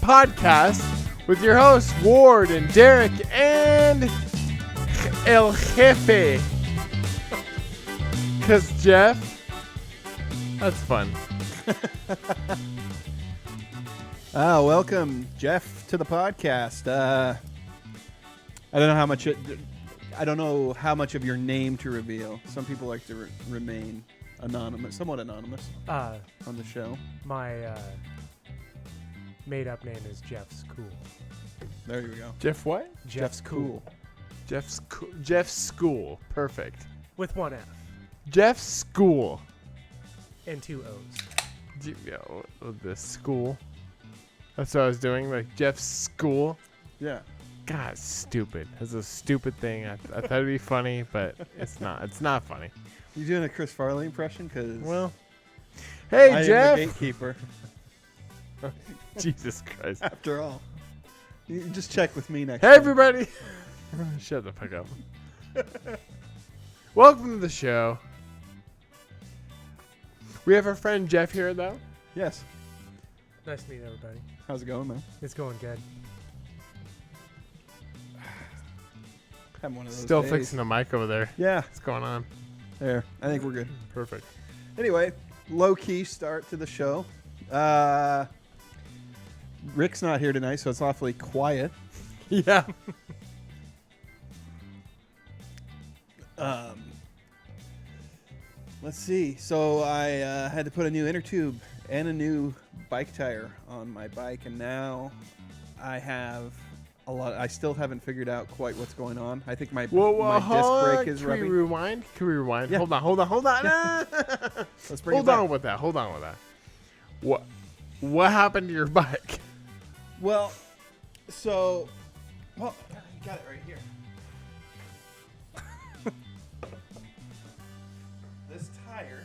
podcast with your hosts, Ward and Derek and El Jefe. Because Jeff, that's fun. Welcome, Jeff, to the podcast. I don't know how much of your name to reveal. Some people like to remain anonymous, somewhat anonymous, on the show. My made-up name is Jeff's Cool. There you go. Jeff what? Jeff's Cool. Jeff's School. Perfect. With one F. Jeff's School. And two O's. The school. That's what I was doing, like Jeff's School. Yeah. God, it's stupid. It's a stupid thing. I thought it'd be funny, but it's not. It's not funny. You doing a Chris Farley impression? Cause hey, I Jeff. am the gatekeeper. Jesus Christ. After all, you just check with me next. Hey, everybody. Shut the fuck up. Welcome to the show. We have our friend Jeff here, though. Yes. Nice to meet everybody. How's it going, man? It's going good. Having one of those Still days. fixing the mic over there. Yeah. What's going on? There. I think we're good. Perfect. Anyway, low-key start to the show. Rick's not here tonight, so it's awfully quiet. Yeah. Let's see. So I had to put a new inner tube and a new bike tire on my bike, and now I have a lot. I still haven't figured out quite what's going on. I think my disc brake is rubbing. Can we rewind? Yeah. Hold on. Let's bring it Hold back. on with that. What happened to your bike? Well, you got it right here. This tire.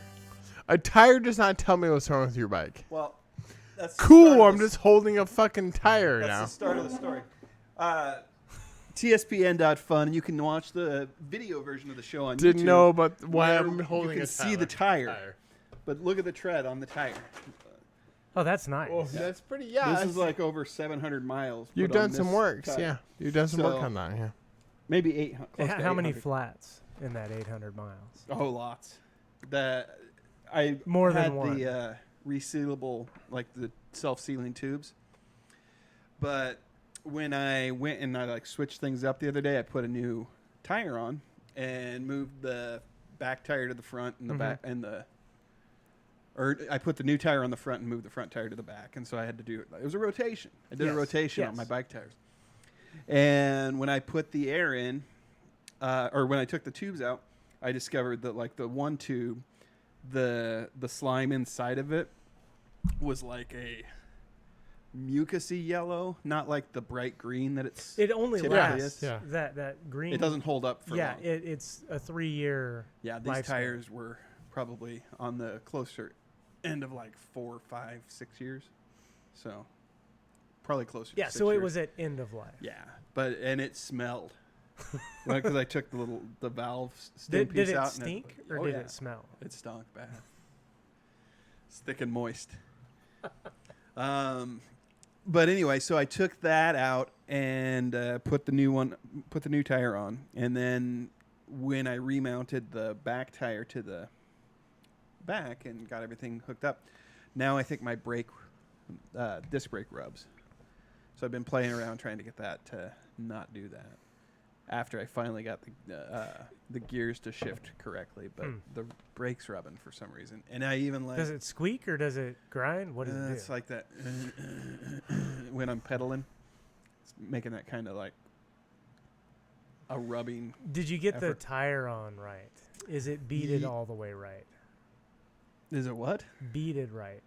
A tire does not tell me what's wrong with your bike. Well, that's the start Cool, of I'm just holding a fucking tire That's now. the start of the story. TSPN.fun, and you can watch the video version of the show on YouTube. Didn't know about why where I'm holding you can a tire. see the tire. But look at the tread on the tire. Oh, that's nice. Oh, that's pretty, yeah. This is like over 700 miles. You've put on done some this works, tire. yeah. You've done some work So- on that, yeah. Maybe 800. Hey, close to how many 800. flats in that 800 miles? Oh, lots. I More had than one. the resealable, like the self-sealing tubes. But when I went and I switched things up the other day, I put a new tire on and moved the back tire to the front and the back and I put the new tire on the front and moved the front tire to the back, and so I had to do it. It was a rotation. I did a rotation on my bike tires. And when I put the air in, or when I took the tubes out, I discovered that the one tube, the slime inside of it was like a mucusy yellow, not like the bright green that It only typically lasts. is. Yeah. That green. It doesn't hold up for long. It's a 3-year. Yeah, these lifespan. tires were probably on the closer end of 4, 5, 6 years. So probably closer Yeah, to 6 so years. it was at end of life. Yeah, and it smelled. Because I took the valve stem Did piece it out. stink and or did it smell? It stunk bad. It's thick and moist. But anyway, so I took that out and put the new tire on, and then when I remounted the back tire to the back and got everything hooked up, now I think my disc brake rubs. So I've been playing around trying to get that to not do that. After I finally got the gears to shift correctly, but the brake's rubbing for some reason, and I even Does it squeak or does it grind? What does it do? it's like that when I'm pedaling. It's making that kind of like a rubbing. Did you get the effort. tire on right? Is it beaded all the way right? Is it what? Beaded right.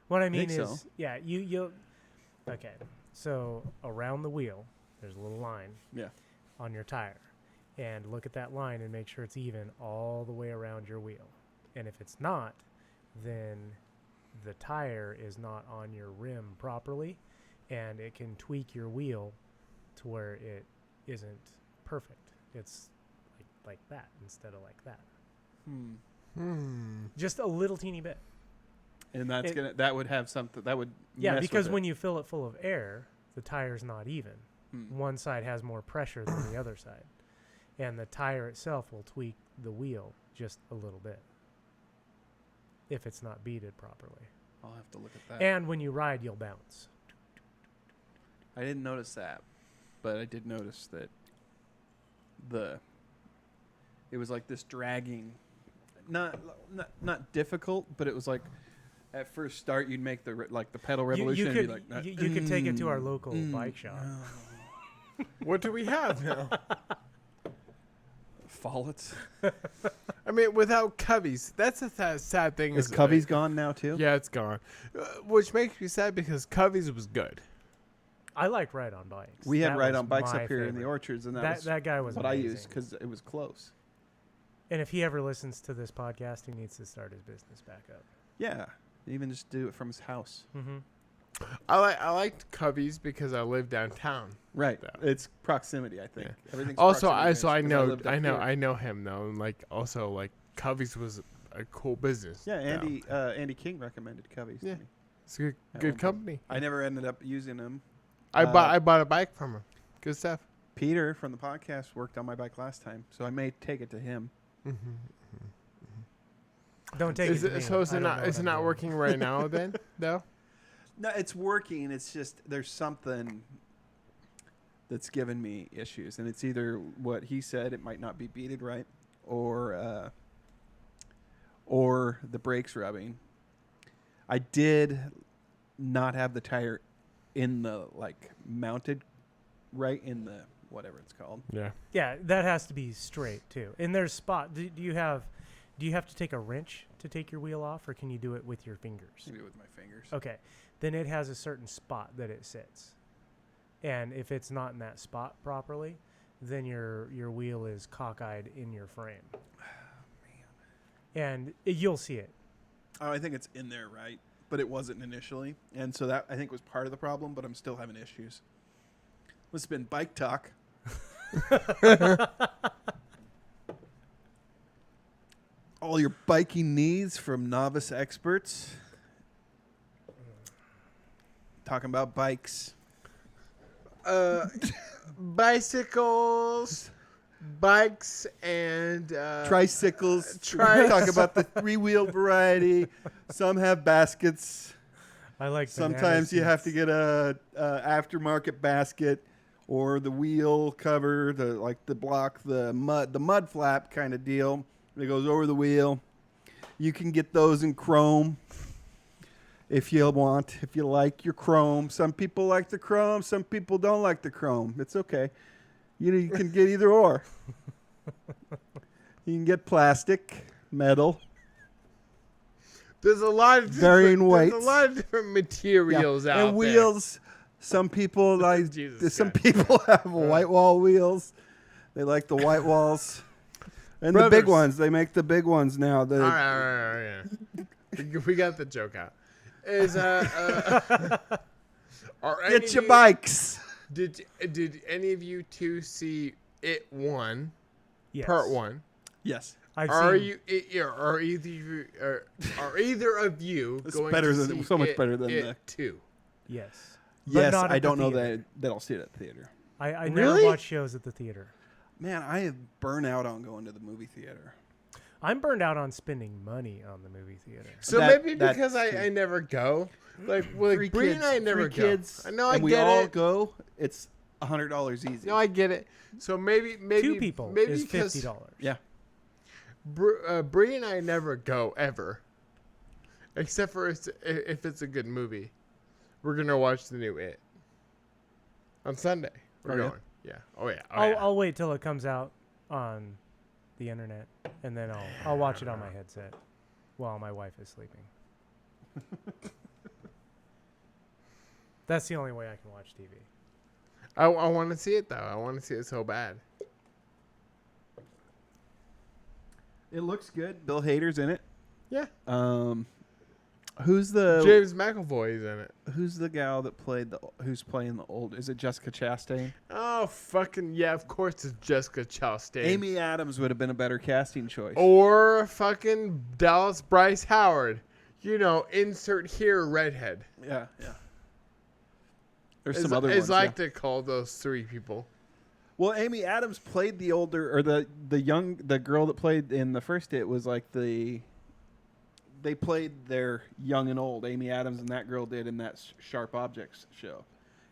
What I mean think is, so. yeah, you. Okay, so around the wheel, there's a little line. Yeah. On your tire, and look at that line and make sure it's even all the way around your wheel. And if it's not, then the tire is not on your rim properly, and it can tweak your wheel to where it isn't perfect. It's like that instead of like that. Just a little teeny bit. And that would have something that would Yeah, mess because with when you fill it full of air, the tire's not even. Hmm. One side has more pressure than the other side. And the tire itself will tweak the wheel just a little bit if it's not beaded properly. I'll have to look at that. And when you ride, you'll bounce. I didn't notice that, but I did notice that it was like this dragging, not difficult, but it was like at first start you'd make the pedal revolution. You and be like, you could take it to our local bike shop. What do we have now? Follets. I mean, without Covey's, that's the sad thing. Is Covey's gone now too? Yeah, it's gone. Which makes me sad because Covey's was good. I like ride on bikes. We had That ride was on bikes my up here in the favorite. orchards, and That guy was what I amazing. used because it was close. And if he ever listens to this podcast, he needs to start his business back up. Yeah, even just do it from his house. Mm-hmm. I liked Covey's because I live downtown. Right. Yeah. It's proximity, I think. Yeah. Everything's Also, proximity I based, 'cause lived up here. I know him though, and like also like Covey's was a cool business. Yeah, down. Andy King recommended Covey's Yeah. to me. It's a At one good point. company. I never ended up using them. I bought a bike from him. Good stuff. Peter from the podcast worked on my bike last time, so I may take it to him. Don't take it to me. So is I it don't not? know It's what I'm not doing. working right now then, though. No, it's working. It's just there's something that's given me issues, and it's either what he said, it might not be beaded right, or the brakes rubbing. I did not have the tire in the mounted right in the whatever it's called. Yeah. Yeah, that has to be straight too. And there's spot. Do you have to take a wrench to take your wheel off, or can you do it with your fingers? Maybe with my fingers. Okay, then it has a certain spot that it sits, and if it's not in that spot properly, then your wheel is cockeyed in your frame. And you'll see it. Oh, I think it's in there, right? But it wasn't initially, and so that I think was part of the problem. But I'm still having issues. Must have been bike talk. All your biking needs from novice experts. Talking about bikes. Bicycles, bikes, and Tricycles. tri- Talk about the 3-wheel variety. Some have baskets. I like. Sometimes you have to get a aftermarket basket or the wheel cover, the mud flap kind of deal that goes over the wheel. You can get those in chrome if you like your chrome. Some people like the chrome, some people don't like the chrome. It's okay. You can get either or. You can get plastic, metal. there's a lot of Varying different, weights. There's a lot of different materials out and wheels. Some people Jesus some Christ. people have white wall wheels. They like the white walls. And the big Brothers. ones, they make the big ones now. All right. We got the joke out. Is are any Get of your you- bikes. Did any of you two see It 1, Yes. Part 1? Yes. I've Are seen, are either of you It's going better to than- see so much better than It the- 2? Yes. But Yes, not at I the don't know theater. that I'll see it at the theater. I Really? never watch shows at the theater. Man, I have burnt out on going to the movie theater. I'm burned out on spending money on the movie theater. So That- maybe that's because true. I never go. Like Three Bree and I kids, never three go. kids, I know I and we get all it. go. It's $100 easy. No, I get it. So maybe Two people maybe is because $50. Yeah. Bree and I never go ever, except for if it's a good movie. We're gonna watch the new It on Sunday. We're Oh, yeah? going. Yeah. Oh yeah. I'll wait till it comes out on the internet, and then I'll watch it on my headset while my wife is sleeping. That's the only way I can watch TV. I want to see it though. I want to see it so bad. It looks good. Bill Hader's in it. Yeah. Who's the James McAvoy's in it. Who's the gal that who's playing the old? Is it Jessica Chastain? Oh fucking yeah! Of course it's Jessica Chastain. Amy Adams would have been a better casting choice. Or fucking Dallas Bryce Howard. you know, insert here redhead. Yeah. There's As, some other as ones. I Yeah. like to call those three people. Well, Amy Adams played the older or the girl that played in the first It was like they played their young and old. Amy Adams and that girl did in that Sharp Objects show,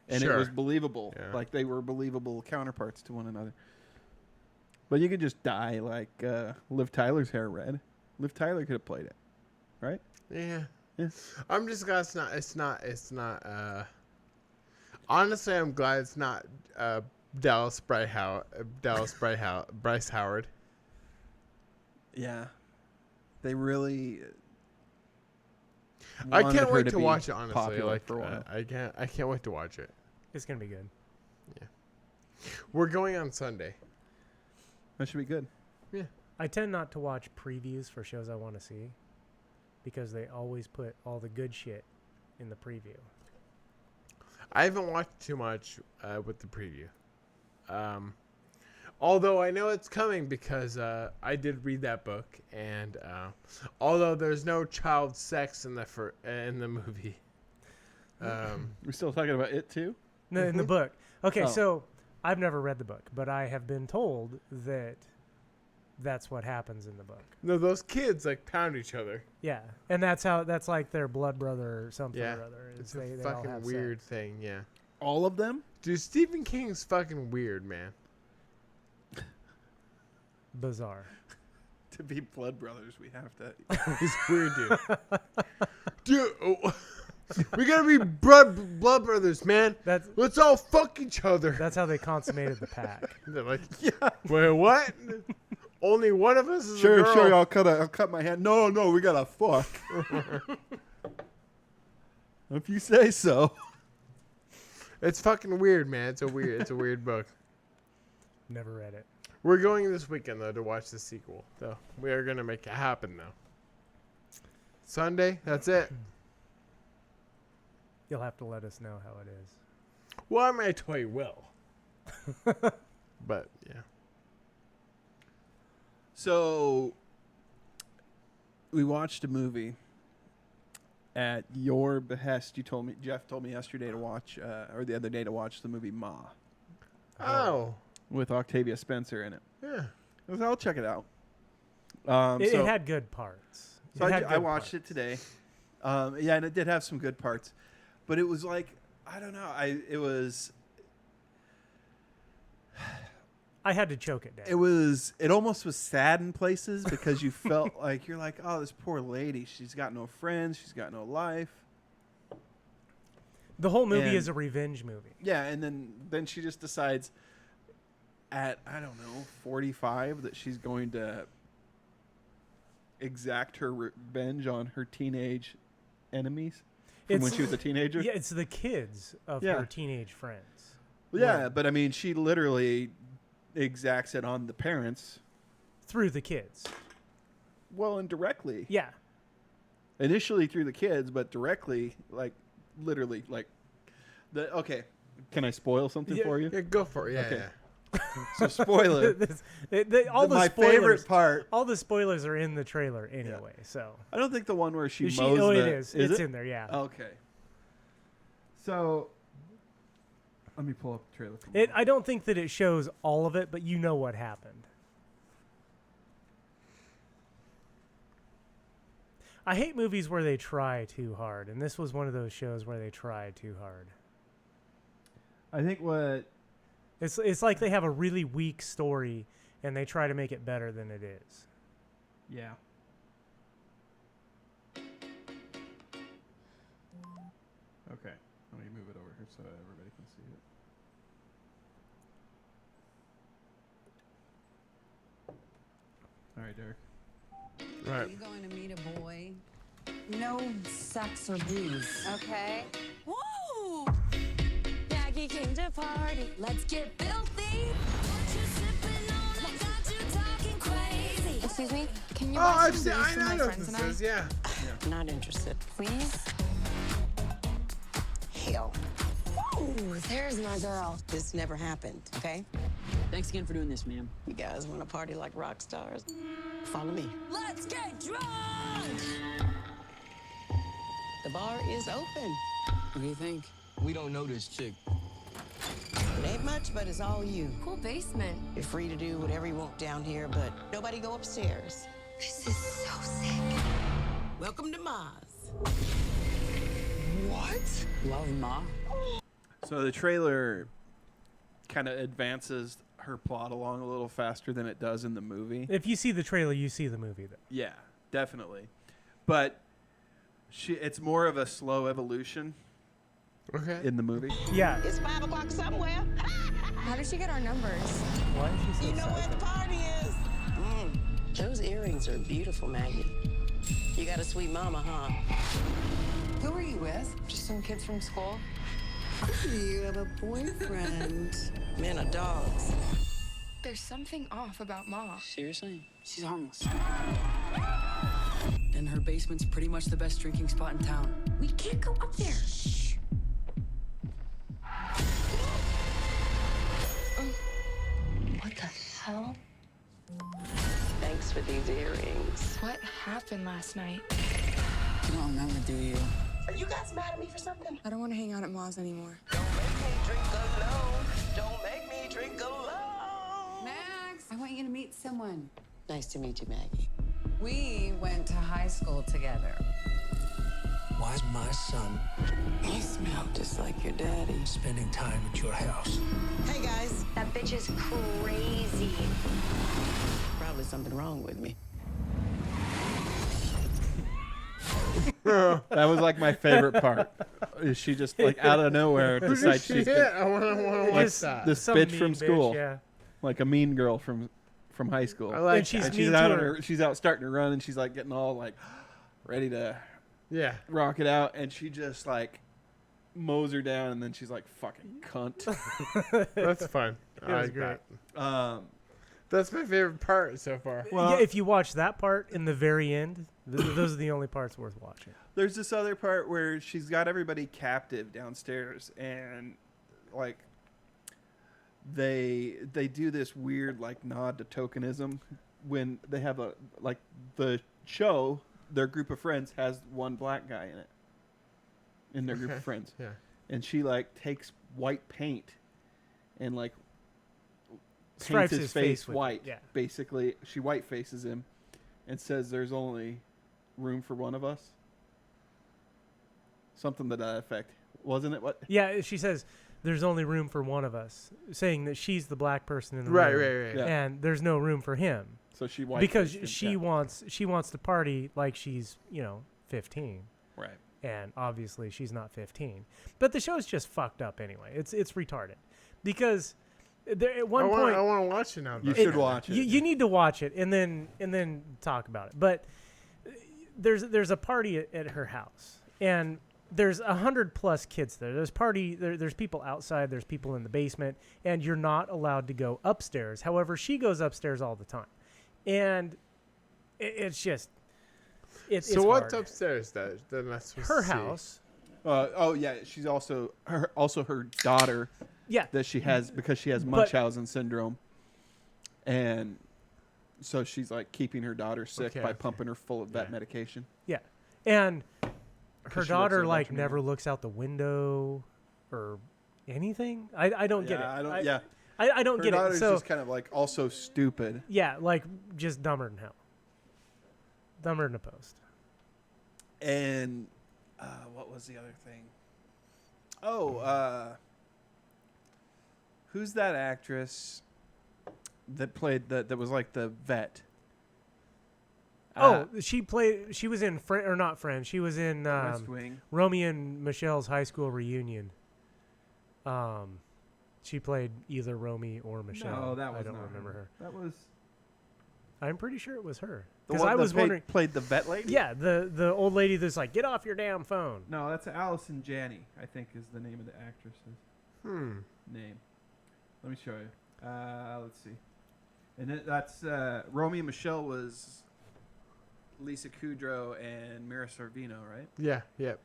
and it was Sure. believable. Yeah. Like they were believable counterparts to one another. But you could just dye like Liv Tyler's hair red. Liv Tyler could have played it, right? Yeah. Yeah. I'm just glad it's not honestly, I'm glad it's not Bryce Howard. Yeah, they really. I wanted can't her wait to be watch it, honestly. popular Like for a while. I can't wait to watch it. It's gonna be good. We're going on Sunday. That should be good. I tend not to watch previews for shows I want to see because they always put all the good shit in the preview. I haven't watched too much with the preview. Although I know it's coming because I did read that book, and although there's no child sex in the movie, We're still talking about It too. No, in the book. Okay, Oh. so I've never read the book, but I have been told that that's what happens in the book. no, those kids like pound each other. Yeah, and that's like their blood brother or something Yeah, or other. it's They a all fucking have weird sex. thing. Yeah, All of them. dude, Stephen King's fucking weird, man. Bizarre. To be blood brothers, we have to. He's weird, dude. Dude, oh, we gotta be blood brothers, man. Let's all fuck each other. That's how they consummated the pack. They're like, Yeah. wait, what? Only one of us is a Sure, girl. sure. I'll cut my hand. No, we gotta fuck. If you say so. It's fucking weird, man. It's a weird book. Never read it. We're going this weekend though to watch the sequel. Though we are gonna make it happen though. Sunday, that's it. You'll have to let us know how it is. Well, I might tell you will. But yeah. So we watched a movie at your behest. Jeff told me yesterday to watch, or the other day to watch the movie Ma Oh. with Octavia Spencer in it. Yeah. I was like, I'll check it out. It had good parts. So I watched it today. Yeah, and it did have some good parts, but it was like, I don't know. I had to choke it down. It almost was sad in places because you felt like you're like, oh, this poor lady. She's got no friends. She's got no life. The whole movie And- is a revenge movie. Yeah, and then she just decides at, I don't know, 45 that she's going to exact her revenge on her teenage enemies from when she was a teenager. Yeah, it's the kids of Yeah. her teenage friends. Yeah, but I mean, she literally exacts it on the parents. Through the kids. Well, indirectly. Yeah. Initially through the kids, but directly, like, literally, like, okay. Can I spoil something Yeah, for you? Yeah, go for it. Yeah, Okay. yeah. So, spoiler. My favorite part. All the spoilers are in the trailer anyway, so. I don't think the one where she She- mows oh, the... it is. It's it? in there, yeah. Okay. So, let me pull up the trailer. I don't think that it shows all of it, but you know what happened. I hate movies where they try too hard, and this was one of those shows where they tried too hard. I think what... It's like they have a really weak story, and they try to make it better than it is. Yeah. Okay. Let me move it over here so everybody can see it. All right, Derek. Right. Are you going to meet a boy? No sex or booze. Okay. Woo! Maggie came to party. Let's get filthy. What you sipping on? I got you talking crazy. Excuse me, can you Oh, buy I've some seen. booze I for my know friends this and I? is. Yeah. Not interested. Please? Hell, Ooh, there's my girl. this never happened, okay? Thanks again for doing this, ma'am. You guys want to party like rock stars? Follow me. Let's get drunk. The bar is open. What do you think? We don't know this chick. It ain't much, but it's all you. Cool basement. You're free to do whatever you want down here, but nobody go upstairs. This is so sick. Welcome to Mars. What? Love Ma? So the trailer kind of advances her plot along a little faster than it does in the movie. If you see the trailer, you see the movie, though. Yeah, definitely. But it's more of a slow evolution Okay. in the movie. Yeah. It's 5 o'clock somewhere. How did she get our numbers? Why is she so You know where psycho? the party is. Those earrings are beautiful, Maggie. You got a sweet mama, huh? Who are you with? Just some kids from school. You have a boyfriend. Men are dogs. There's something off about Ma. Seriously? She's harmless. And her basement's pretty much the best drinking spot in town. We can't go up there. What the hell? Thanks for these earrings. What happened last night? You don't remember, do you? Are you guys mad at me for something? I don't want to hang out at Ma's anymore. Don't make me drink alone. Don't make me drink alone. Max, I want you to meet someone. Nice to meet you, Maggie. We went to high school together. Why's my son You smell just like your daddy. spending time at your house? Hey, guys. That bitch is crazy. Probably something wrong with me. That was like my favorite part. Is she just like out of nowhere Who did decides she she's hit? gonna, I want to watch Just that. this some bitch mean from school, yeah. like a mean girl from high school. I like And she's that. And she's mean out to on her. she's out starting to run, and she's like getting all like ready to Yeah. rock it out, and she just like mows her down, and then she's like, "Fucking cunt." That's fun. I was like great. that. That's my favorite part so far. Well- Yeah, if you watch that part in the very end, those are the only parts worth watching. There's this other part where she's got everybody captive downstairs, and like they do this weird like nod to tokenism when they have a like the show. Their group of friends has one black guy in it. In their group of Okay. friends, Yeah. and she like takes white paint and like Stripes paints his face with it, white. yeah. Basically, she white faces him and says, "There's only room for one of us." Something to that effect, wasn't it? What? Yeah, she says there's only room for one of us, saying that she's the black person in the Right, room, right, right. Yeah. and there's no room for him So she white because faced him, she yeah. wants to party like she's 15, Right. and obviously she's not 15. But the show's just fucked up anyway. It's retarded because there at one point I want to watch it now. You though. should watch it. You need to watch it and then talk about it. But there's a party at her house, and there's 100+ kids there. There's people outside. There's people in the basement, and you're not allowed to go upstairs. However, she goes upstairs all the time, and it's just it's So what's hard. upstairs that I'm not supposed Her to see? house. Oh yeah, she's also her daughter Yeah, that she has because she has But- Munchausen syndrome, and so she's like keeping her daughter sick Okay, by okay. pumping her full of vet Yeah. medication. yeah, and her 'Cause she looks daughter at a bunch like of never movies. looks out the window or anything. I don't get it. I don't. Yeah, I don't her get it. daughter's So just kind of like also stupid. yeah, like just dumber than hell. Dumber than a post. And what was the other thing? Oh, who's that actress that played that was like the vet? She was in or not Friends. She was in West Wing. Romeo and Michelle's high school reunion. She played either Romy or Michelle. No, that was I don't not remember her. That was I'm pretty sure it was her. the Because one I that was wondering. played the vet lady. Yeah, the old lady that's like, get off your damn phone. No, that's Allison Janney. I think is the name of the actress's name. Let me show you. Let's see. And that's Romeo and Michelle was Lisa Kudrow and Mira Sorvino, right? Yeah. Yep.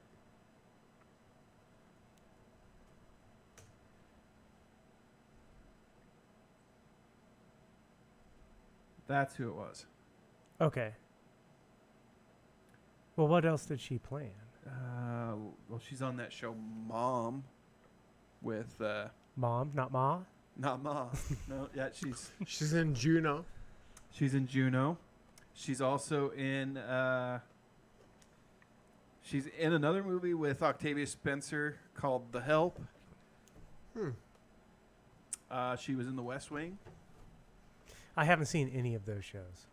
That's who it was. Okay. Well, what else did she plan? Well, she's on that show Mom with Mom, not Ma. not Ma. No, yeah, She's in Juno. she's in Juno. She's also in she's in another movie with Octavia Spencer called The Help. She was in The West Wing. I haven't seen any of those shows.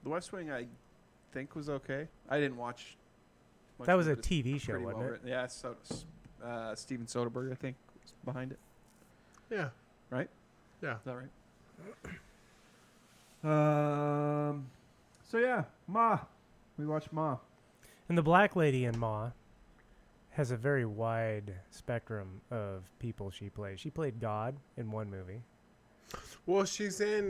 The West Wing, I think, was okay. I didn't watch. much That of was a it. It's TV show, pretty wasn't well it? written. Yeah, Steven Soderbergh, I think, was behind it. Yeah. Right? Yeah. Is that right? So yeah, Ma. We watched Ma. And the black lady in Ma has a very wide spectrum of people she plays. She played God in one movie. Well, she's in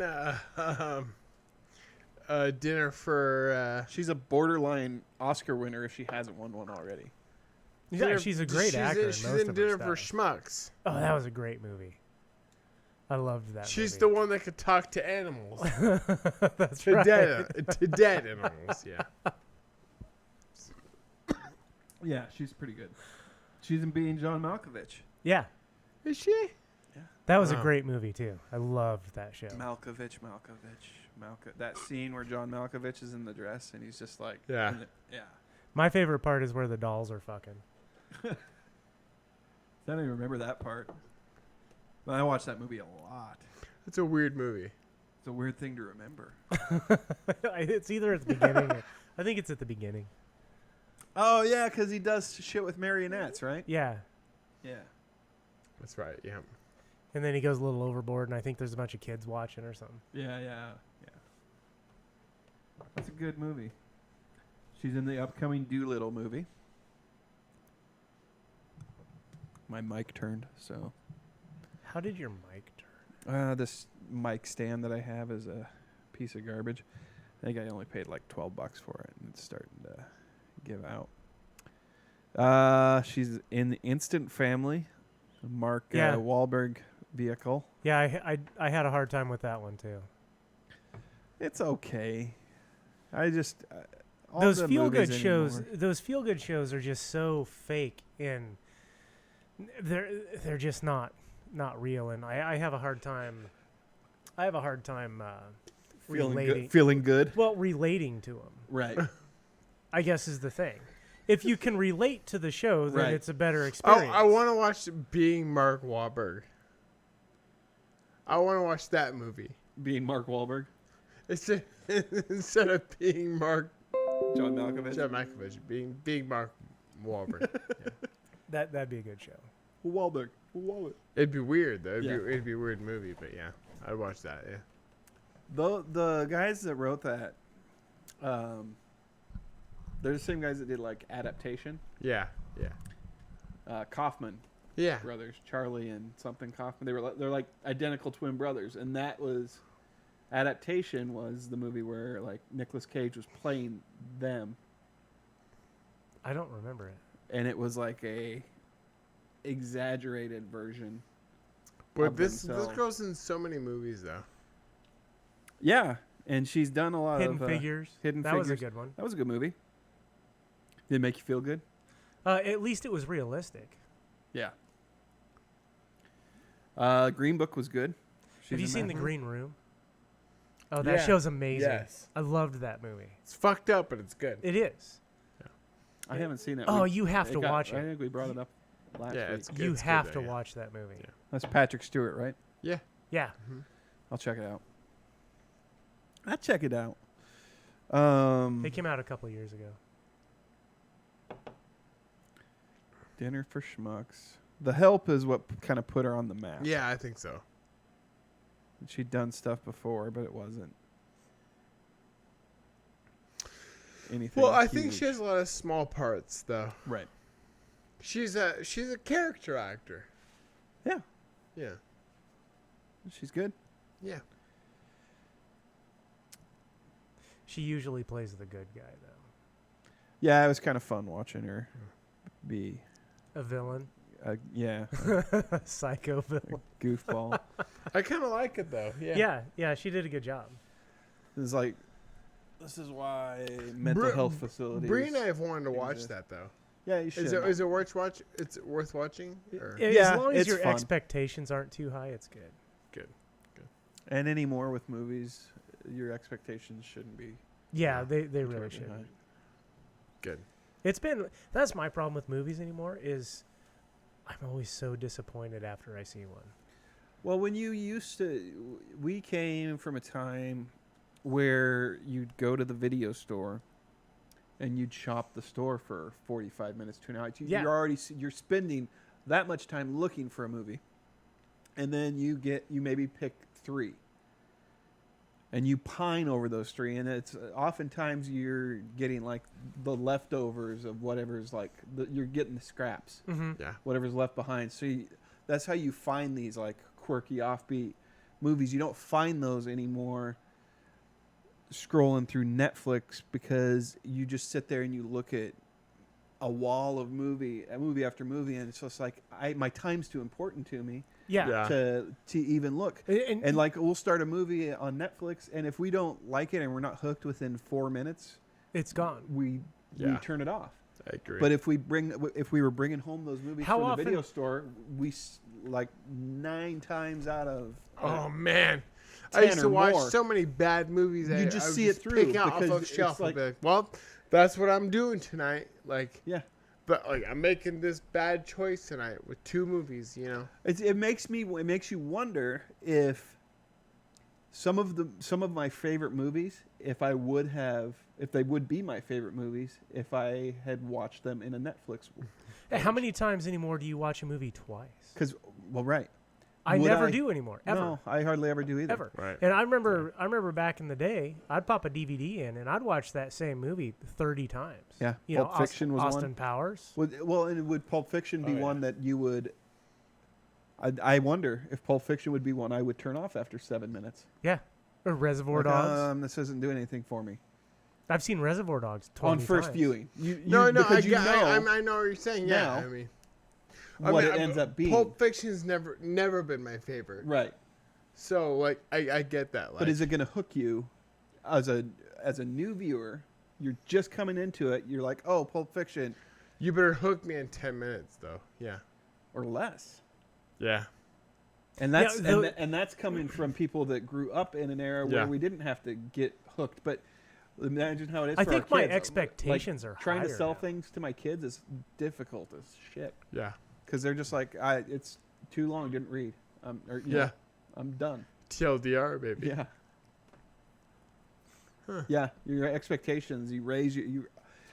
Dinner for. She's a borderline Oscar winner if she hasn't won one already. Yeah, she's a great actor. She's most in of her Dinner for stuff. Schmucks. Oh, that was a great movie. I loved that. She's the movie. one that could talk to animals. That's to right. dead animals. Yeah. Yeah, she's pretty good. She's in Being John Malkovich. Yeah, Is she? that was a Wow. great movie too. I loved that show. Malkovich. That scene where John Malkovich is in the dress and he's just like, Yeah. yeah. My favorite part is where the dolls are fucking. I don't even remember that part. But I watched that movie a lot. It's a weird movie. It's a weird thing to remember. It's either at the beginning. Or, I think it's at the beginning. Oh yeah, because he does shit with marionettes, right? Yeah, Yeah. That's right. Yeah. and then he goes a little overboard, and I think there's a bunch of kids watching or something. Yeah. That's a good movie. She's in the upcoming Doolittle movie. My mic turned, so How did your mic turn? this mic stand that I have is a piece of garbage. I think I only paid like $12 for it, and it's starting to give out. She's in the Instant Family, Mark Yeah. Wahlberg vehicle. Yeah, I had a hard time with that one too. It's okay. I just all Those the feel good movies shows. anymore- Those feel good shows are just so fake, and they're just not real. And I have a hard time. Relating. feeling good. Well, relating to them, Right. I guess, is the thing. If you can relate to the show, then Right. it's a better Oh, experience. I want to watch Being Mark Wahlberg. I want to watch that movie. Being Mark Wahlberg. It's instead of being Mark John Malkovich. John Malkovich, being Mark Wahlberg. Yeah. That'd be a good show. Wahlberg. It'd be weird though. Yeah. It'd be a weird movie, but yeah, I'd watch that. Yeah. The guys that wrote that, they're the same guys that did like Adaptation. Yeah. Yeah. Kaufman Yeah. brothers, Charlie and something Kaufman. They're like identical twin brothers, and that was Adaptation was the movie where like Nicolas Cage was playing them, I don't remember it. and it was like a exaggerated version. But of this themselves. girl's in so many movies though. Yeah, and she's done a lot Hidden of Figures. Hidden that Figures. was a good one. That was a good movie. Did it make you feel good? At least it was realistic. Yeah. Green Book was good. Have you She's in seen that The one. Green Room? Oh, that Yeah. show's amazing. Yes. I loved that movie. It's fucked up, but it's good. It is. I haven't seen it. Oh, you have to watch I it. think we brought it up last Yeah, week. it's good. You It's good have though, to yeah. watch that movie. Yeah. That's Patrick Stewart, right? Yeah. Yeah. I'll check it out. I'll check it out. It came out a couple years ago. Dinner for Schmucks. The Help is what kind of put her on the map. Yeah, I think so. She'd done stuff before, but it wasn't anything. Well, I think huge. she has a lot of small parts though. Right. She's a character actor. Yeah, Yeah. she's good. Yeah. She usually plays the good guy, though. Yeah, it was kind of fun watching her be, A villain. yeah, Psycho villain. goofball. I kind of like it though. Yeah. Yeah, she did a good job. It's like, this is why mental health facilities. Bree and I have wanted to watch exist. that though. Yeah, you should. Is it worth watch? It's worth watching. Or? Yeah, As long as it's your fun. expectations aren't too high, it's good. Good. And anymore with movies, your expectations shouldn't be. Yeah, they really terribly should. high. Good. That's my problem with movies anymore is I'm always so disappointed after I see one. Well, when we came from a time where you'd go to the video store and you'd shop the store for 45 minutes to an hour. Yeah. You're spending that much time looking for a movie, and then you maybe pick 3, and you pine over those 3, and it's oftentimes you're getting like the leftovers of whatever's like you're getting the scraps, Yeah. whatever's left behind. So that's how you find these like quirky offbeat movies. You don't find those anymore scrolling through Netflix, because you just sit there and you look at a wall of movie after movie, and it's just like my time's too important to me Yeah. to even look. And like we'll start a movie on Netflix, and if we don't like it and we're not hooked within 4 minutes, it's gone. we turn it off. I agree. But if we were bringing home those movies How from the often- video store, like 9 times out of oh man, I 10 used to or watch more. so many bad movies. You I just would see it through pick out off because of the it's shelf like- and be like, well, that's what I'm doing tonight. Like, yeah. but like I'm making this bad choice tonight with 2 movies. You know. It makes you wonder if some of my favorite movies, if they would be my favorite movies if I had watched them in a Netflix. Hey, how many times anymore do you watch a movie twice? Right. I Would never do anymore. Ever. No, I hardly ever do either. Ever. Right. And I remember back in the day, I'd pop a DVD in and I'd watch that same movie 30 times. Yeah, You Pulp know, Fiction was Austin one. Powers. And would Pulp Fiction be Oh, yeah. one that you would? I wonder if Pulp Fiction would be one I would turn off after 7 minutes. Yeah. Or Reservoir Dogs. This isn't doing anything for me. I've seen Reservoir Dogs 20 On first times. viewing. No, because I know what you're saying. Yeah, now I mean, what it ends up being. Pulp Fiction's never been my favorite. Right. So like I get that. Like, But is it going to hook you as a new viewer? You're just coming into it. You're like, oh, Pulp Fiction, you better hook me in 10 minutes though. Yeah. or less. Yeah. And that's Yeah, and that's coming from people that grew up in an era where Yeah. we didn't have to get hooked. But imagine how it is. I for think our my kids. expectations Like, are trying to higher sell now. things to my kids is difficult as shit, Yeah. because they're just like, it's too long. Didn't read. Yeah. I'm done. TLDR, baby. Yeah. Huh. Yeah, your expectations, you raise you.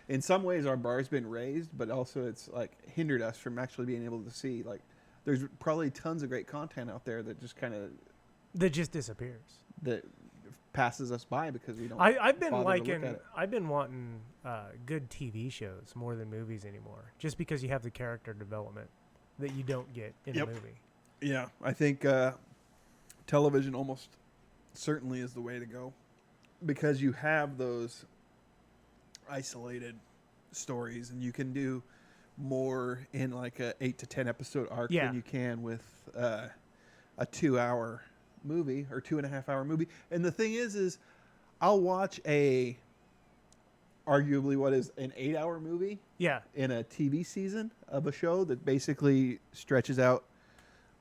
In some ways, our bar's been raised, but also it's like hindered us from actually being able to see. Like, there's probably tons of great content out there that just kind of That just disappears. that passes us by because we don't. I've been bother to look liking. at it. I've been wanting good TV shows more than movies anymore, just because you have the character development that you don't get in Yep. a movie. Yeah, I think television almost certainly is the way to go, because you have those isolated stories, and you can do more in like a 8 to 10 episode arc Yeah. than you can with a 2-hour movie or 2.5-hour movie. And the thing is I'll watch arguably what is an 8-hour movie Yeah. in a TV season of a show that basically stretches out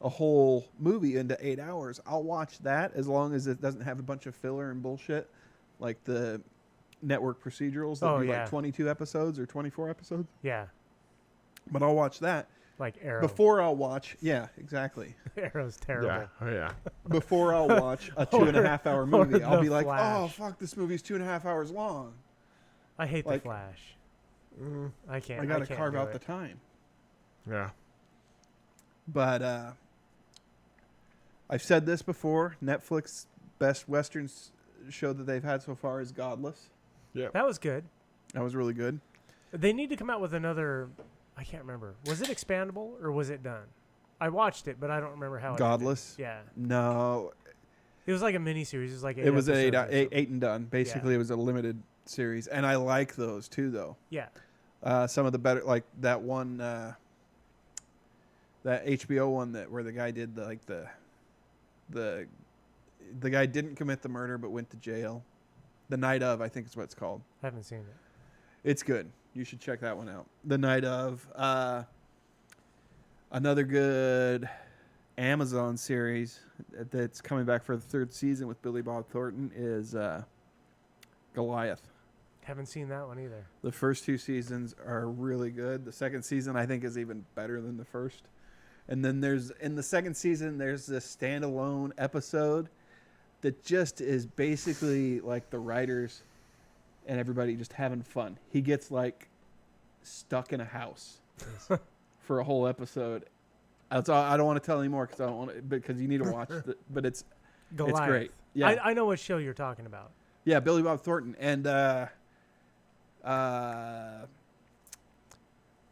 a whole movie into 8 hours. I'll watch that as long as it doesn't have a bunch of filler and bullshit like the network procedurals that do yeah. like 22 episodes or 24 episodes. Yeah. But I'll watch that Like Arrow. before I'll watch. Yeah, exactly. Arrow's terrible. Yeah. Oh yeah. Before I'll watch a 2.5-hour movie, I'll The be like, Flash. oh fuck, this movie's 2.5 hours long. I hate Like- the Flash. Mm, I can't. I got to can't carve do out it. the time. yeah. But I've said this before. Netflix best westerns show that they've had so far is Godless. That was good. That was really good. They need to come out with another. I can't remember. Was it expandable or was it done? I watched it, but I don't remember how it ended. Godless? Yeah. No, It was like a mini series. It was like it was episodes or something. eight and done. Basically, it was a limited series, and I like those too, though. Yeah. Some of the better, like that one, that HBO one that the guy did the guy didn't commit the murder but went to jail. The Night of, I think is what it's called. I haven't seen it. It's good. You should check that one out. The night of. Another good Amazon series that's coming back for the 3rd season with Billy Bob Thornton is Goliath. Haven't seen that one either. The first 2 seasons are really good. The second season, I think, is even better than the first. And then in the second season, there's this standalone episode that just is basically like the writers and everybody just having fun. He gets like stuck in a house for a whole episode. That's all. I don't want to tell anymore because you need to watch it. But it's great. Yeah, I know what show you're talking about. Yeah, Billy Bob Thornton and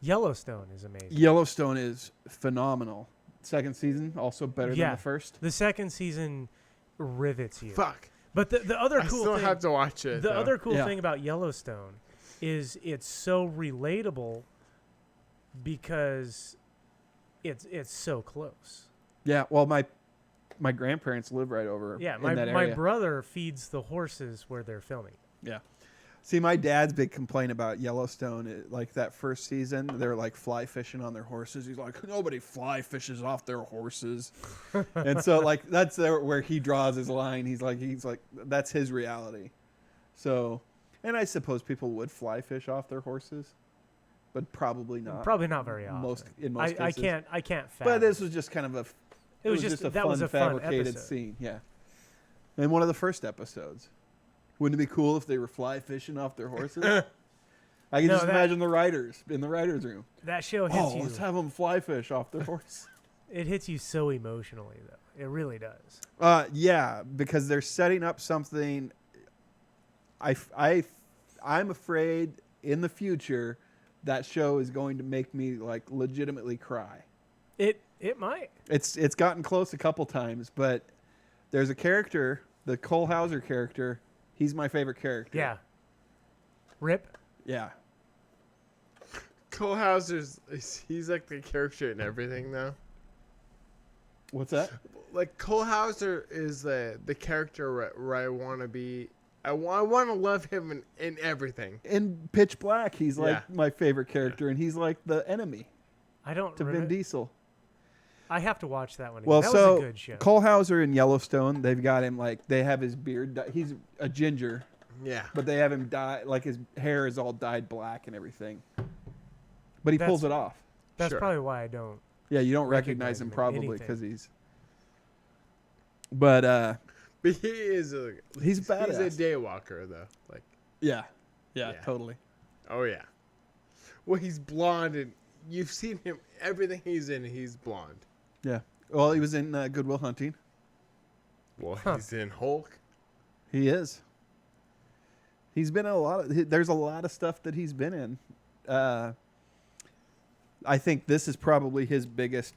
Yellowstone is amazing. Yellowstone is phenomenal. Second season also better than the first. The second season rivets you. Fuck. But the other I cool still thing, have to watch it. The though. other cool thing about Yellowstone is it's so relatable because it's so close. Yeah, well, my grandparents live right over Yeah, in that area. my brother feeds the horses where they're filming. Yeah. See, my dad's big complaint about Yellowstone, like that first season, they're like fly fishing on their horses. He's like, nobody fly fishes off their horses. And so like that's where he draws his line. He's like that's his reality. So, and I suppose people would fly fish off their horses, but probably not. Probably not very often. In most cases. I can't fathom. But this was just kind of it was just a that fun was a fun fabricated episode. scene. Yeah. And one of the first episodes. Wouldn't it be cool if they were fly fishing off their horses? I can just imagine the writers in the writers' room. That show hits you. Let's have them fly fish off their horse. It hits you so emotionally, though. It really does. Yeah, because they're setting up something. I'm afraid in the future that show is going to make me like legitimately cry. It might. It's gotten close a couple times, but there's a character, the Cole Hauser character. He's my favorite character. Yeah. Rip. Yeah. Cole Hauser's he's like the character in everything though. What's that? Like Cole Hauser is the character where I want to be. I want to love him in everything. In Pitch Black, he's like my favorite character, and he's like the enemy to Vin Diesel. I have to watch that one again. Well, that so was a good show. Cole Hauser in Yellowstone, they've got him like they have his beard. He's a ginger. Yeah. But they have him dye like his hair is all dyed black and everything. But he pulls it off. That's probably why I don't. Yeah, you don't recognize him probably because he's. But he is he's badass. He's a daywalker though. Like. Yeah, totally. Oh yeah. Well, he's blonde, and you've seen him. Everything he's in, he's blonde. Yeah. Well, he was in Good Will Hunting. Well, he's in Hulk. He is. He's been in a lot of. There's a lot of stuff that he's been in. I think this is probably his biggest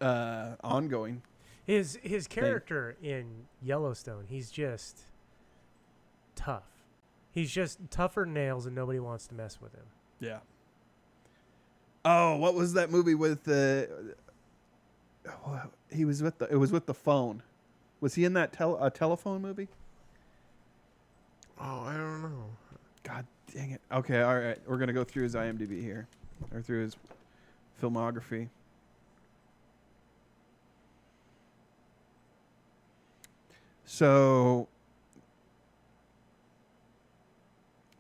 ongoing. His character in Yellowstone, he's just tough. He's just tougher than nails, and nobody wants to mess with him. Yeah. Oh, what was that movie with he was with it was with the phone. Was he in that telephone movie? Oh, I don't know. God dang it. Okay, all right. We're going to go through his IMDb here. Or through his filmography. So,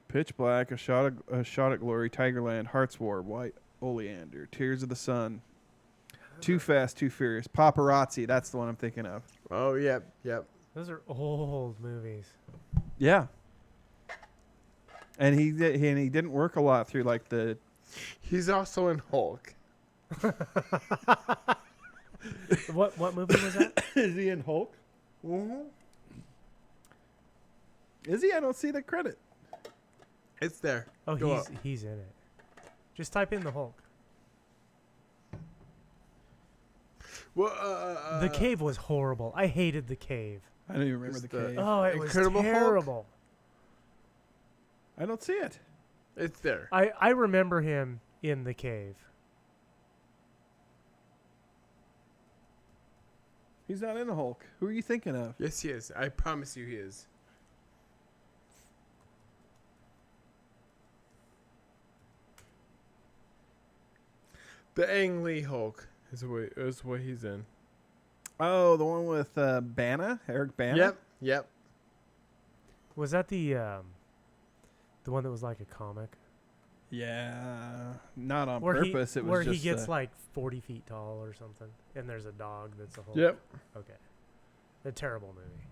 Pitch Black, A Shot at Glory, Tigerland, Heart's War, White Oleander, Tears of the Sun, Too Fast, Too Furious, Paparazzi. That's the one I'm thinking of. Oh, yep. Those are old movies. Yeah. And he didn't work a lot through like the. He's also in Hulk. What movie was that? Is he in Hulk? Mm-hmm. Is he? I don't see the credit. It's there. Oh, Go he's in it. Just type in the Hulk. Well, The Cave was horrible. I hated The Cave. I don't even remember the cave. Oh, it was Incredible Hulk? terrible. I don't see it. It's there. I remember him in The Cave. He's not in the Hulk. Who are you thinking of? Yes, he is. I promise you he is. The Ang Lee Hulk is what he's in. Oh, the one with Bana, Eric Bana. Yep. Was that the one that was like a comic? Yeah, not on Where purpose. He, It was where just he gets like 40 feet tall or something, and there's a dog that's a Hulk. Yep. Okay. A terrible movie.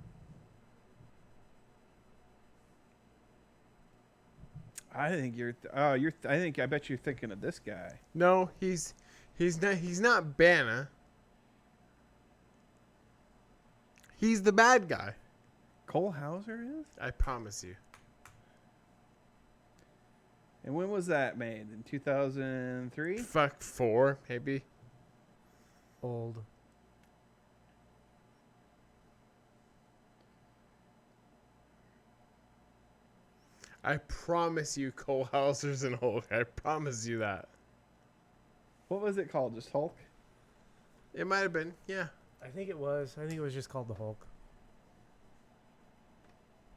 I think you're. I bet you're thinking of this guy. No, he's not Bana. He's the bad guy. Cole Hauser is. I promise you. And when was that made? In 2003? Fuck 4, maybe. Old. I promise you Cole Hauser's an Hulk. I promise you that. What was it called? Just Hulk? It might have been, yeah. I think it was just called the Hulk.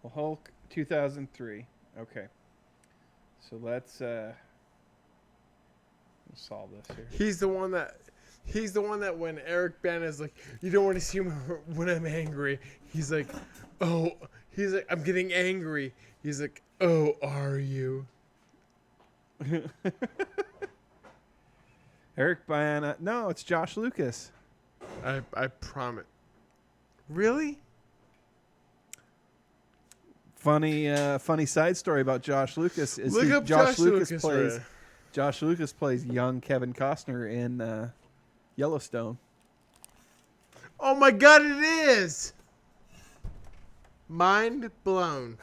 Well, Hulk 2003. Okay. So let's solve this here. He's the one that when Eric Bana's like, you don't want to see me when I'm angry. He's like, I'm getting angry. He's like, oh, are you? Eric Bana. No, it's Josh Lucas. I promise. Really? Funny side story about Josh Lucas is Look up Josh Lucas plays right. Josh Lucas plays young Kevin Costner in Yellowstone. Oh my God, it is! Mind blown.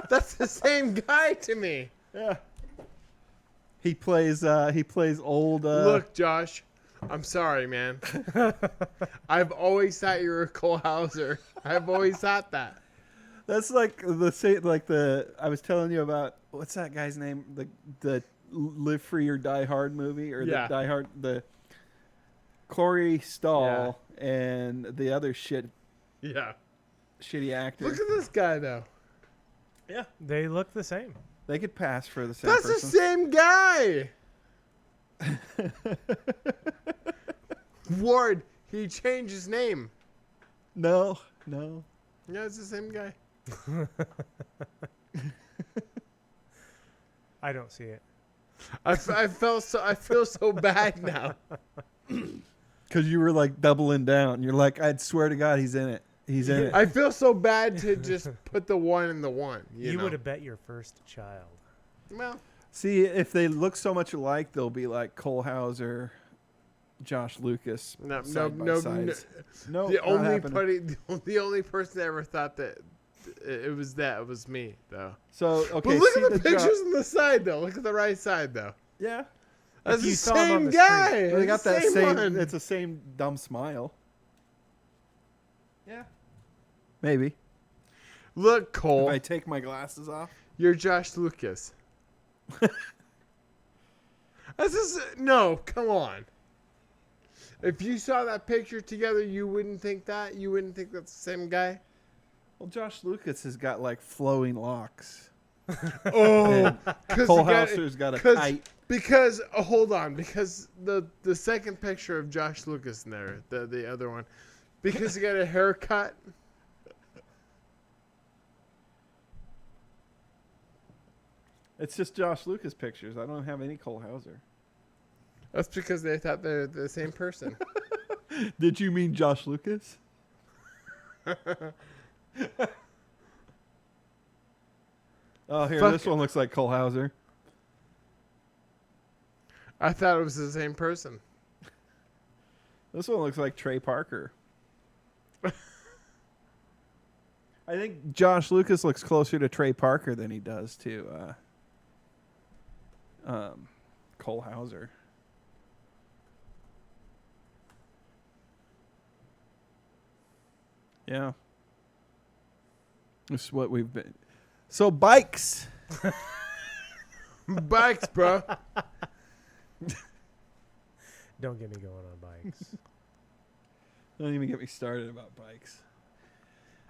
That's the same guy to me. Yeah. He plays old. Look, Josh, I'm sorry, man. I've always thought you were a Cole Hauser. I've always thought that. That's like I was telling you about, what's that guy's name? The Live Free or Die Hard movie, or Yeah. the Die Hard, the Corey Stoll and the other shitty actor. Look at this guy, though. Yeah, They look the same. they could pass for the same That's person. the same guy. Ward, he changed his name. No. Yeah, it's the same guy. I don't see it. I feel so bad now. Because you were like doubling down. You're like, I'd swear to God, he's in it. He's in it. I feel so bad to just put the one in the one. You know? would have bet your first child. Well, See, if they look so much alike, they'll be like Cole Hauser, Josh Lucas. no. No, The only person that ever thought that it was me, though. So okay, But look see at the pictures Jo- on the side, though. Look at the right side, though. Yeah, That's you the saw him on same the guy. street. they got It's the that same. one. It's the same dumb smile. Yeah, maybe. Look, Cole, If I take my glasses off. you're Josh Lucas. No, come on. If you saw that picture together, you wouldn't think that? You wouldn't think that's the same guy? Well, Josh Lucas has got like flowing locks. Oh, Cole Hauser's got a tight. Because hold on, because the second picture of Josh Lucas in there, the other one, because he got a haircut. It's just Josh Lucas pictures. I don't have any Cole Hauser. That's because they thought they're the same person. Did you mean Josh Lucas? Oh, here, Fuck. this one looks like Cole Hauser. I thought it was the same person. This one looks like Trey Parker. I think Josh Lucas looks closer to Trey Parker than he does to Cole Hauser. Yeah. This is what we've been. So bikes. Bikes, bro. Don't get me going on bikes. Don't even get me started about bikes.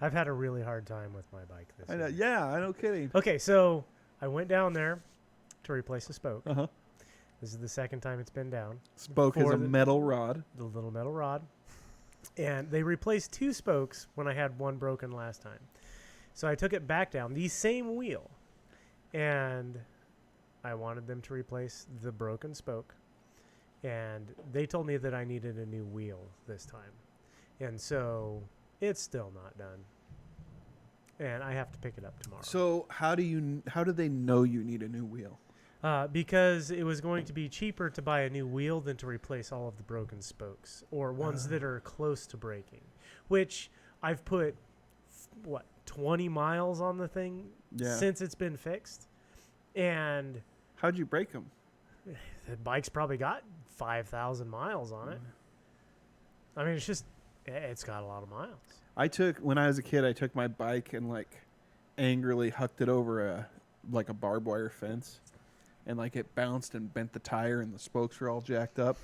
I've had a really hard time with my bike this I know, year. yeah, I know kidding. Okay, so I went down there to replace a spoke, Uh-huh. This is the second time it's been down. Spoke is For a the- metal rod. The little metal rod. And they replaced 2 spokes when I had one broken last time. So I took it back down, the same wheel. And I wanted them to replace the broken spoke. And they told me that I needed a new wheel this time. And so it's still not done. And I have to pick it up tomorrow. So how do they know you need a new wheel? Because it was going to be cheaper to buy a new wheel than to replace all of the broken spokes or ones that are close to breaking, which I've put, 20 miles on the thing since it's been fixed. And How'd you break them? the bike's probably got 5,000 miles on it. I mean, it's got a lot of miles. When I was a kid, I took my bike and angrily hucked it over a barbed wire fence. And it bounced and bent the tire, and the spokes were all jacked up.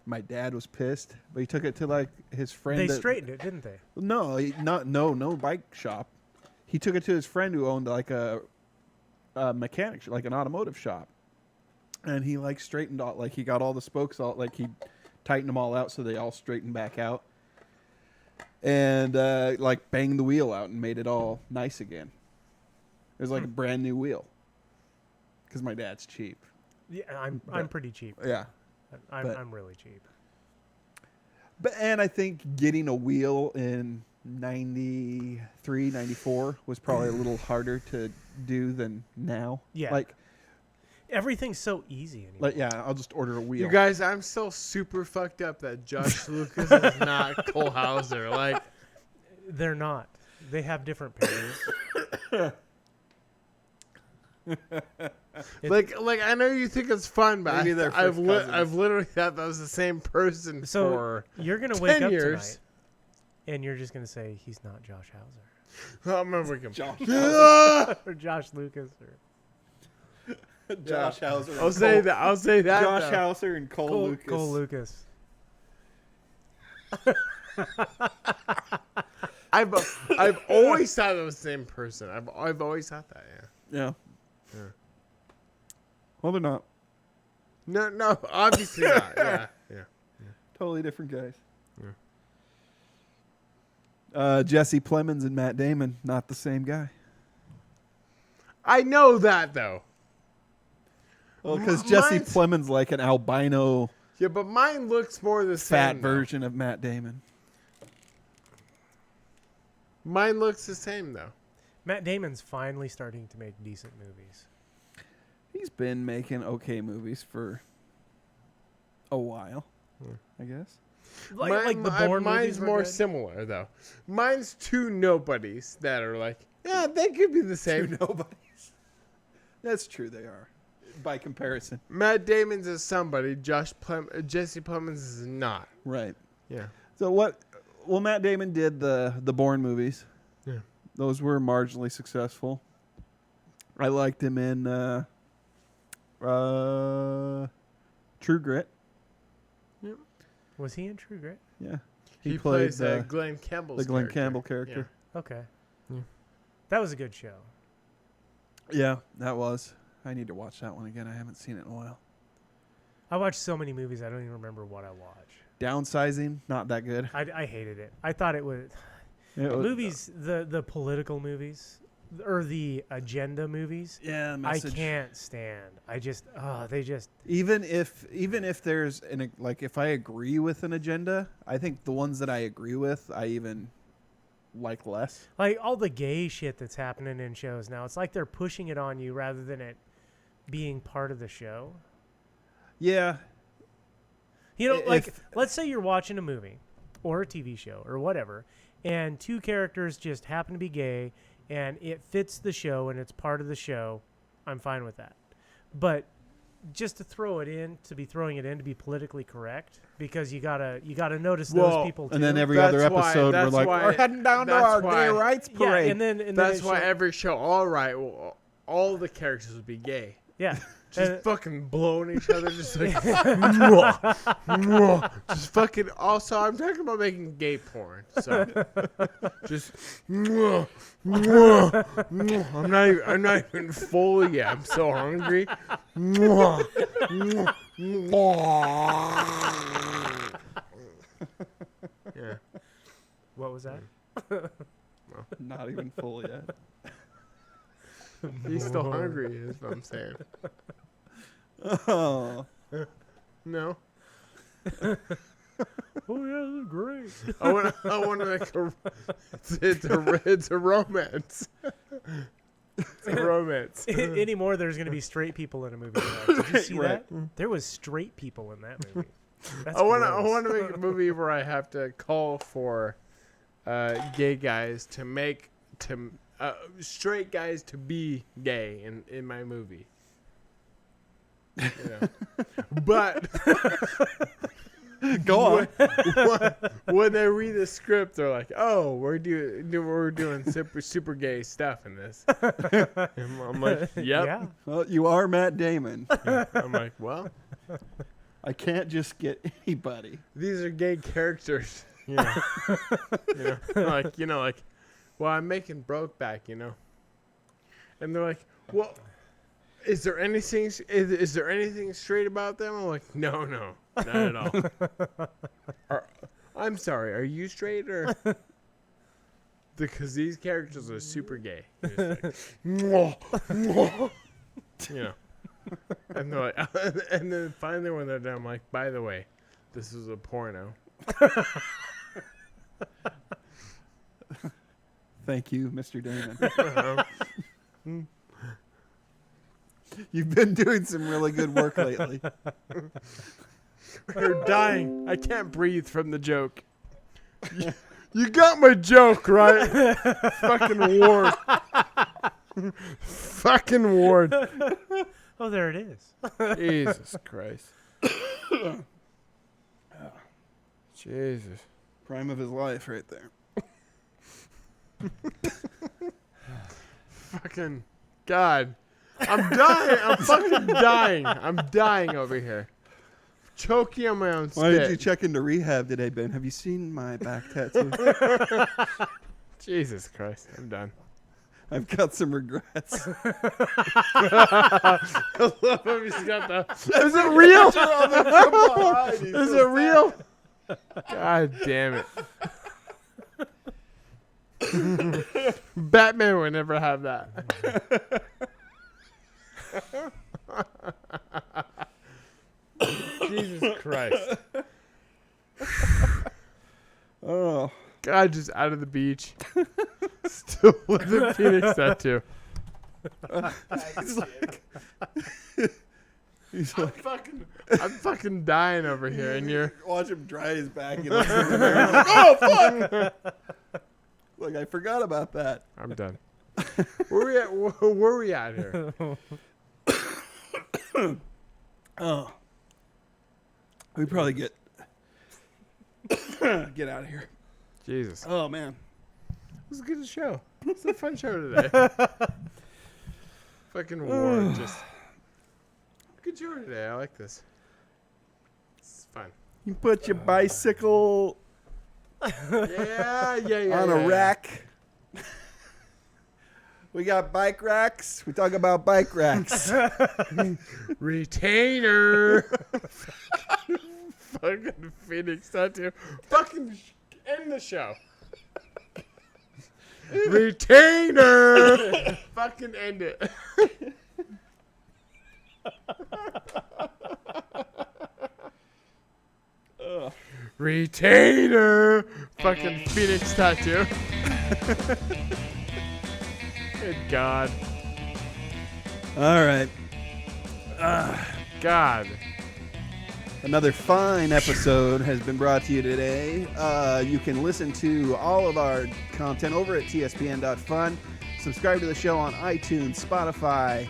My dad was pissed, but he took it to his friend. They straightened it, didn't they? No bike shop. He took it to his friend who owned a mechanic, an automotive shop, and he straightened all. He got all the spokes all. He tightened them all out so they all straightened back out, and banged the wheel out and made it all nice again. It was a brand new wheel. Because my dad's cheap. Yeah, I'm pretty cheap. Yeah, I'm really cheap. and I think getting a wheel in 93, 94 was probably a little harder to do than now. Yeah. Everything's so easy anymore. I'll just order a wheel. You guys, I'm still super fucked up that Josh Lucas is not Cole Hauser. They're not. They have different pairs. I know you think it's fun, but Maybe they're I've first cousins. I've literally thought that was the same person So for you're gonna wake 10 up years. tonight, and you're just gonna say he's not Josh Hauser I'm gonna wake him. or Josh Lucas or Josh Hauser. I'll say that. I'll say that. Josh though. Hauser and Cole Lucas. Cole Lucas. I've always thought it was the same person. I've always thought that. Yeah. Yeah. Well, they're not. No, obviously not. Yeah. Totally different guys. Jesse Plemons and Matt Damon, not the same guy. I know that though. Well, because Jesse Mine's- Plemons an albino Yeah, but mine looks more the fat same. though. version of Matt Damon. Mine looks the same though. Matt Damon's finally starting to make decent movies. He's been making okay movies for a while, I guess. Like the Bourne mine's movies were more good. similar though. Mine's 2 nobodies that are they could be the same. Two nobodies. That's true, they are. By comparison. Matt Damon's is somebody. Jesse Plemons is not. Right. Yeah. So well, Matt Damon did the Bourne movies. Yeah. Those were marginally successful. I liked him in True Grit. Was he in True Grit? Yeah. He played plays Glenn Campbell's the Glenn character. Campbell character. Okay. Yeah. That was a good show. Yeah, that was. I need to watch that one again. I haven't seen it in a while. I watched so many movies I don't even remember what I watched. Downsizing, not that good. I hated it. I thought it was It was- movies, the political movies or the agenda movies. Yeah, the I message. can't stand. They just Even if there's if I agree with an agenda, I think the ones that I agree with, I even like less. like all the gay shit that's happening in shows now. It's like they're pushing it on you rather than it being part of the show. Yeah. You know, If- let's say you're watching a movie or a TV show or whatever, and 2 characters just happen to be gay, and it fits the show and it's part of the show. I'm fine with that. But just to throw it in, to be throwing it in to be politically correct, because you gotta notice Well, those people too. And then every That's other why- episode, we're that's like, why- we're heading down to that's our why- gay rights parade. yeah, and then That's it why show- every show, all right, well, all the characters would be gay. yeah. Just fucking blowing each other, just like, mwah, mwah. Just fucking. Also, I'm talking about making gay porn, so just, mwah, mwah, mwah. I'm not even full yet. I'm so hungry. Mwah, mwah, Yeah. What was that? Not even full yet. He's still hungry, is what I'm saying. Oh. No. Oh yeah, this is great. I want to make it's a romance. It's a romance. Anymore, there's going to be straight people in a movie. Did you see Right. that? There was straight people in that movie. That's I want gross. to make a movie where I have to call for gay guys to make straight guys to be gay in my movie. You know. But Go on. when they read the script, they're like, "Oh, we're doing super gay stuff in this." And I'm like, "Yep." Yeah. Well, you are Matt Damon. I'm like, "Well, I can't just get anybody. these are gay characters." You know, like, well, I'm making Brokeback, you know, and they're like, "Well, is there anything straight about them?" I'm like, "No, not at all." I'm sorry, are you straight or? Because these characters are super gay. It's like, "Mwah, mwah," you know, and they're like, and then finally when they're done, I'm like, "By the way, this is a porno." Thank you, Mr. Damon. Um, You've been doing some really good work lately. You're dying. I can't breathe from the joke. You got my joke, right? Fucking Ward. Fucking Ward. Oh, there it is. Jesus Christ. Jesus. Prime of his life right there. Fucking God. I'm dying. I'm fucking dying. I'm dying over here. Choking on my own spit. Why did you check into rehab today, Ben? Have you seen my back tattoo? Jesus Christ. I'm done. I've got some regrets. I love how he's got the... Is it real? Is it real? God damn it. Batman would never have that. Jesus Christ. Oh. God, just out of the beach. Still with the Phoenix tattoo. He's like, I'm fucking dying over here, and you're... watch him dry his back. He looks in the mirror. He's like, oh, fuck! Look, I forgot about that. I'm done. Where we at here? Oh. We probably get out of here. Jesus. Oh, man. It was a good show. It's a fun show today. Fucking war. Just good show today. I like this. It's fun. You put your bicycle Yeah. on a rack. We got bike racks. We talk about bike racks. Retainer. Fucking Phoenix tattoo. Fucking end the show. Retainer. Fucking end it. Retainer. Fucking Phoenix tattoo. Good God. All right. God. Another fine episode has been brought to you today. You can listen to all of our content over at tspn.fun. Subscribe to the show on iTunes, Spotify,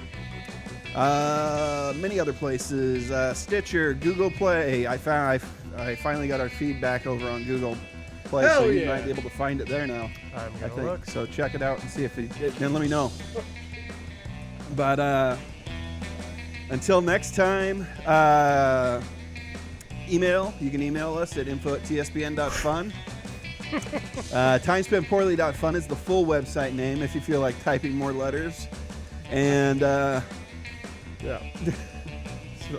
many other places, Stitcher, Google Play. I finally got our feedback over on Google Play, Hell so you yeah. might be able to find it there now. I'm I gonna think look. so. Check it out and see if it then let me know. But until next time, email. You can email us at info@tspn.fun. Timespentpoorly.fun is the full website name if you feel like typing more letters. And Yeah.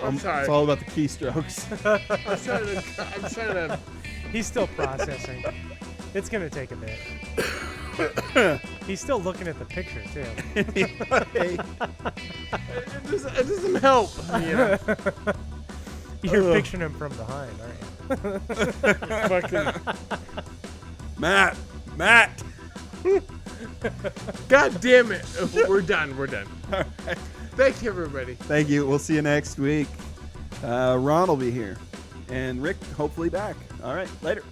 I'm sorry. It's all about the keystrokes. I'm trying to. He's still processing. It's gonna take a bit. He's still looking at the picture too. Hey, It doesn't help. You know? You're picturing him from behind, aren't you? Fucking. Matt. God damn it. We're done. Thank you, everybody. Thank you. We'll see you next week. Ron will be here. And Rick, hopefully back. All right. Later.